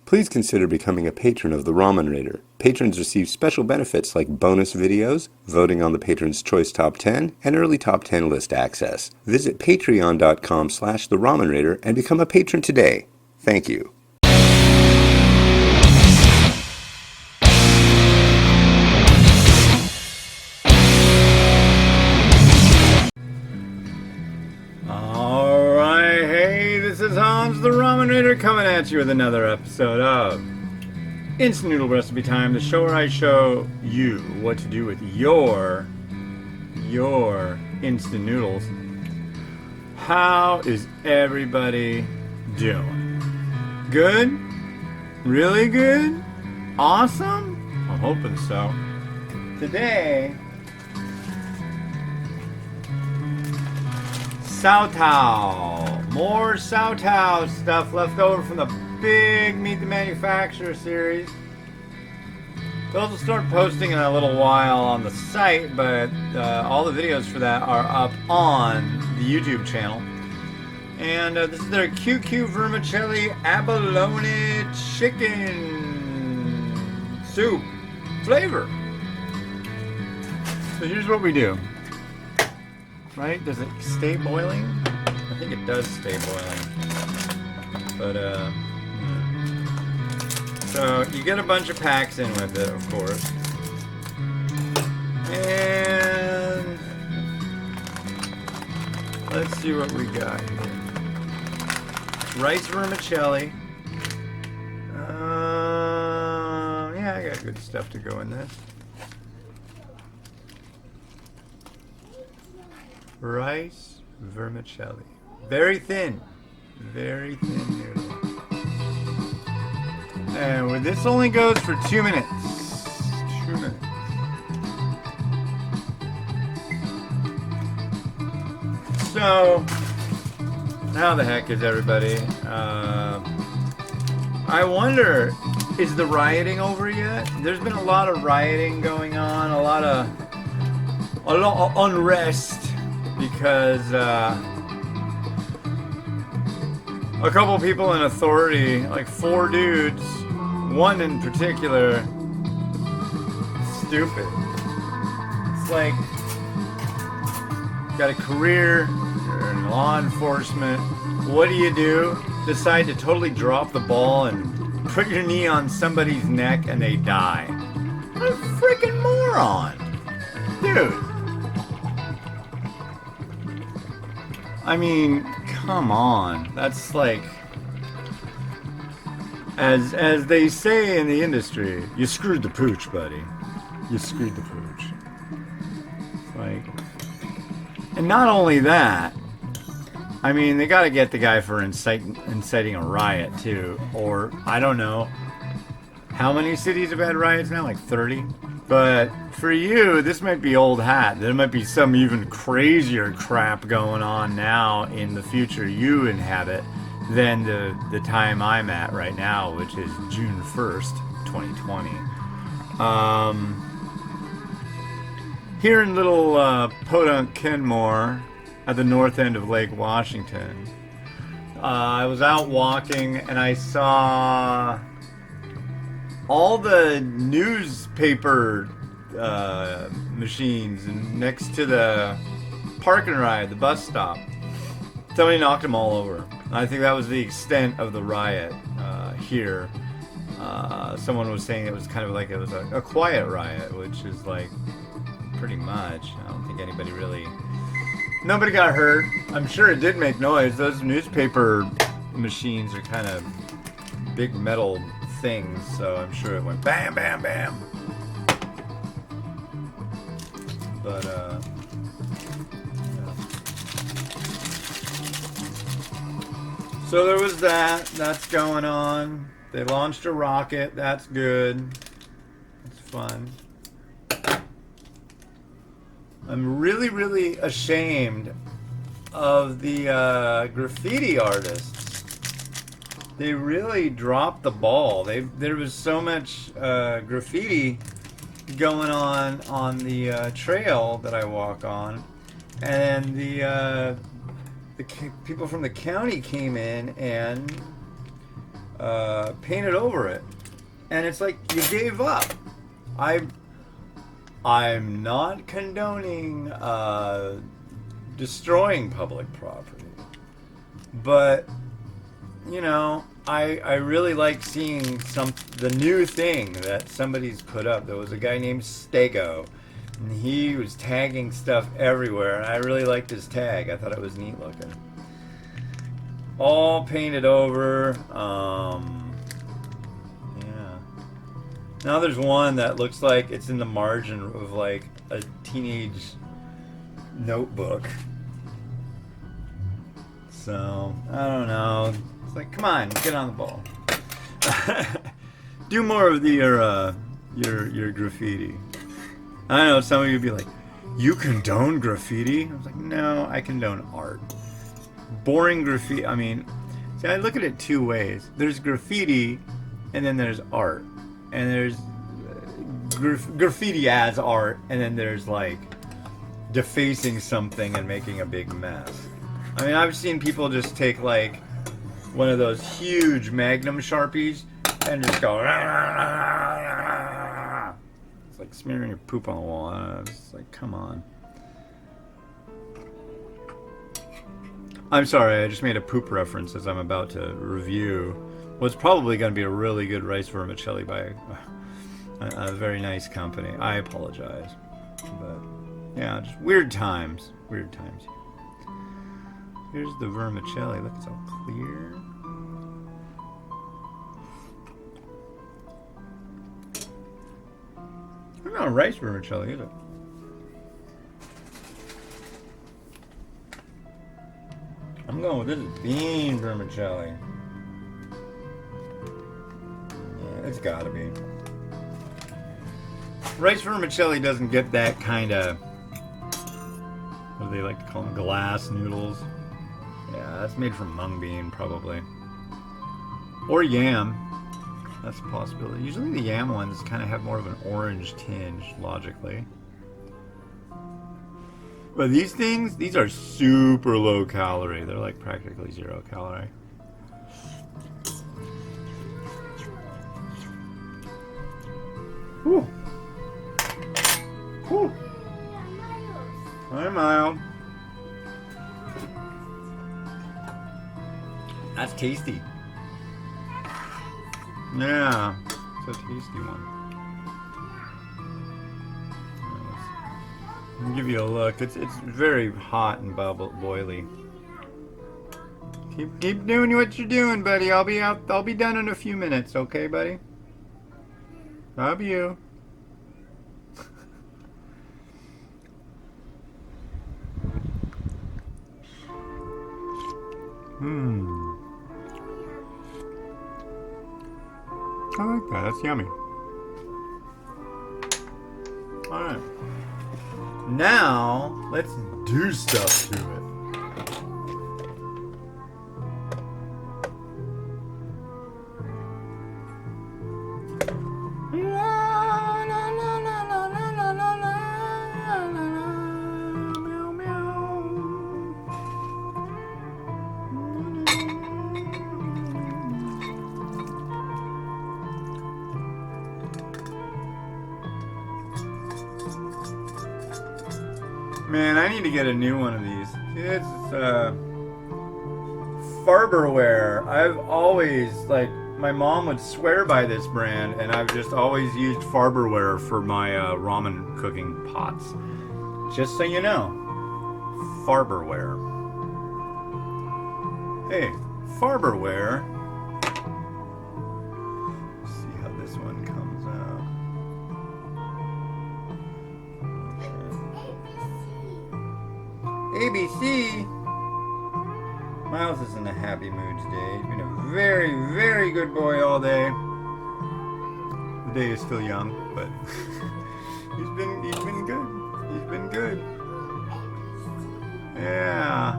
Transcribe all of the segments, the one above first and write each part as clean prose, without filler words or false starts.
Please consider becoming a patron of the Ramen Raider. Patrons receive special benefits like bonus videos, voting on the Patron's Choice Top 10, and early Top 10 list access. Visit patreon.com/the Ramen Raider and become a patron today. Thank you. Alright, hey, this is Hans the Ramen Raider coming at you with another episode of Instant Noodle Recipe Time, the show where I show you what to do with your instant noodles. How is everybody doing? Good? Really good? Awesome? I'm hoping so. Today, Sau Tao. More Sau Tao stuff left over from the big Meet the Manufacturer series. Those will start posting in a little while on the site, but all the videos for that are up on the YouTube channel. And this is their QQ Vermicelli Abalone chicken soup flavor. So here's what we do. Right? Does it stay boiling? I think it does stay boiling. But, so you get a bunch of packs in with it, of course. And let's see what we got here. Rice vermicelli. Yeah, I got good stuff to go in this. Rice vermicelli. Very thin noodle. And this only goes for 2 minutes. 2 minutes. So, how the heck is everybody? I wonder, is the rioting over yet? There's been a lot of rioting going on, a lot of unrest. Because a couple people in authority, like 4 dudes, one in particular, stupid. It's like, got a career, you're in law enforcement. What do? Decide to totally drop the ball and put your knee on somebody's neck and they die. What a freaking moron! Dude. I mean, come on. That's like, as they say in the industry, you screwed the pooch, buddy. You screwed the pooch. It's like, and not only that, I mean, they got to get the guy for inciting a riot too, or I don't know. How many cities have had riots now? Like 30? But for you, this might be old hat. There might be some even crazier crap going on now in the future you inhabit than the time I'm at right now, which is June 1st, 2020. Here in little Podunk Kenmore at the north end of Lake Washington, I was out walking and I saw all the newspaper machines next to the park and ride, the bus stop. Somebody knocked them all over. I think that was the extent of the riot here. Someone was saying it was kind of like it was a quiet riot, which is like pretty much. I don't think nobody got hurt. I'm sure it did make noise. Those newspaper machines are kind of big metal things, so I'm sure it went bam, bam, bam. But, yeah. So there was that's going on. They launched a rocket, that's good. It's fun. I'm really, really ashamed of the graffiti artists. They really dropped the ball. There was so much graffiti going on the trail that I walk on, and the people from the county came in and painted over it, and it's like you gave up. I'm not condoning destroying public property, but you know, I really like seeing the new thing that somebody's put up. There was a guy named Stego, and he was tagging stuff everywhere, and I really liked his tag. I thought it was neat looking. All painted over. Yeah. Now there's one that looks like it's in the margin of like a teenage notebook. So I don't know. It's like, come on, get on the ball. Do more of your graffiti. I know some of you would be like, you condone graffiti? I was like, no, I condone art. Boring graffiti. I mean, see, I look at it two ways. There's graffiti, and then there's art, and there's graffiti as art, and then there's like defacing something and making a big mess. I mean, I've seen people just take like one of those huge Magnum Sharpies and just go. It's like smearing your poop on the wall. It's like, come on. I'm sorry, I just made a poop reference as I'm about to review what's probably going to be a really good rice vermicelli by a very nice company. I apologize. But, yeah, just weird times. Weird times. Here's the vermicelli. Look, it's all clear. It's not a rice vermicelli, is it? I'm going with this bean vermicelli. Yeah, it's gotta be. Rice vermicelli doesn't get that kind of, what do they like to call them, glass noodles. Yeah, that's made from mung bean, probably. Or yam. That's a possibility. Usually the yam ones kind of have more of an orange tinge, logically. But these things, these are super low calorie. They're like practically 0 calorie. Whew. Whew. Hi, mild. That's tasty. Yeah, it's a tasty one. I'll give you a look. It's very hot and boily. Keep doing what you're doing, buddy. I'll be done in a few minutes, okay, buddy? Love you. I like that. That's yummy. All right. Now, let's do stuff to it. Man, I need to get a new one of these. It's Farberware. I've always, like, my mom would swear by this brand, and I've just always used Farberware for my ramen cooking pots. Just so you know, Farberware. Hey, Farberware. Let's see how this one comes out. ABC. Miles is in a happy mood today. He's been a very, very good boy all day. The day is still young, but he's been good. He's been good. Yeah.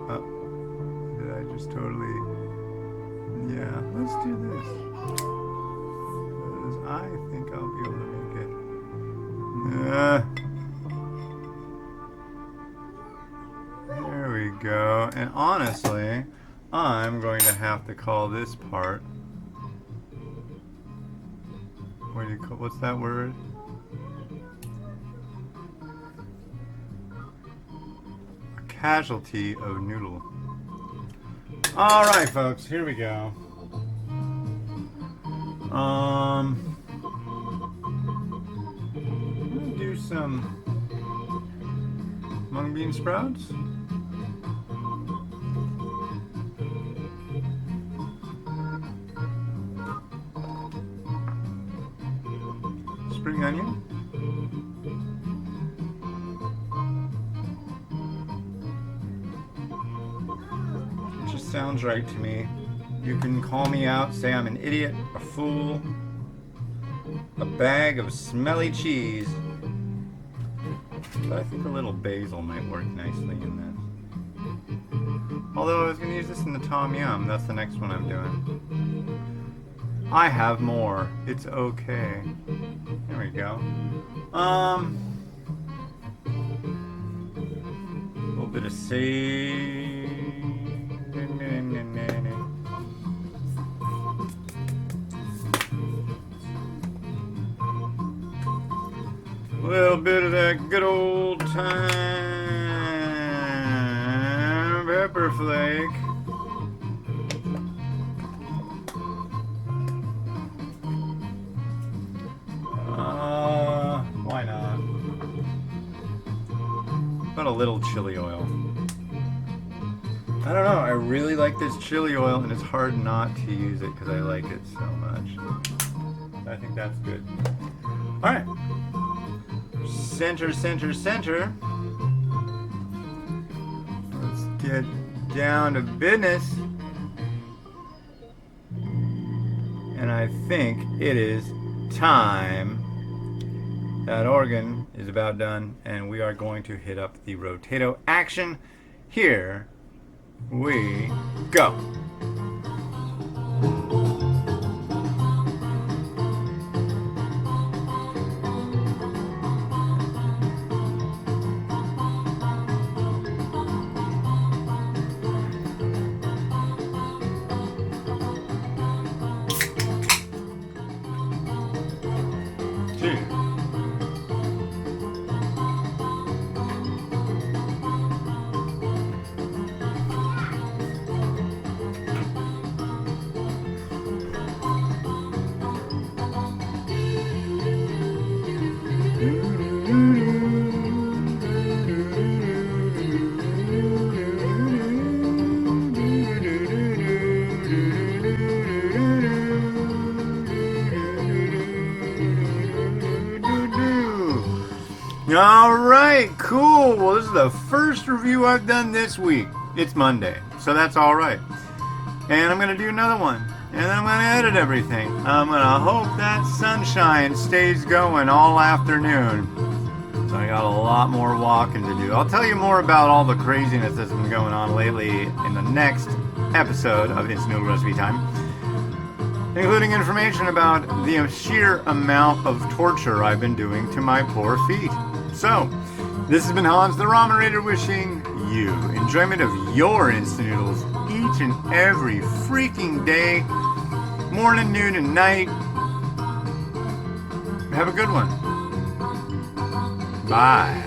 Oh, did I just totally? Yeah. Let's do this. Because I think I'll be able to make it. There we go. And honestly, I'm going to have to call this part. What do you call, what's that word? A casualty of Noodle. Alright folks, here we go. I'm gonna do some mung bean sprouts. Spring onion. It just sounds right to me. You can call me out, say I'm an idiot, a fool, a bag of smelly cheese. But I think a little basil might work nicely in this. Although I was going to use this in the Tom Yum. That's the next one I'm doing. I have more. It's okay. There we go. A little bit of sage. A little bit of that good old time pepper flake. Why not? About a little chili oil. I don't know, I really like this chili oil and it's hard not to use it because I like it so much. I think that's good. Alright. Center, center, center. Let's get down to business. And I think it is time. That organ is about done, and we are going to hit up the rotato action. Here we go. Alright, cool. Well, this is the first review I've done this week. It's Monday, so that's alright. And I'm going to do another one. And then I'm going to edit everything. I'm going to hope that sunshine stays going all afternoon. So I got a lot more walking to do. I'll tell you more about all the craziness that's been going on lately in the next episode of Instant Noodle Recipe Time, including information about the sheer amount of torture I've been doing to my poor feet. So, this has been Hans the Ramerator wishing you enjoyment of your instant noodles each and every freaking day, morning, noon, and night. Have a good one. Bye.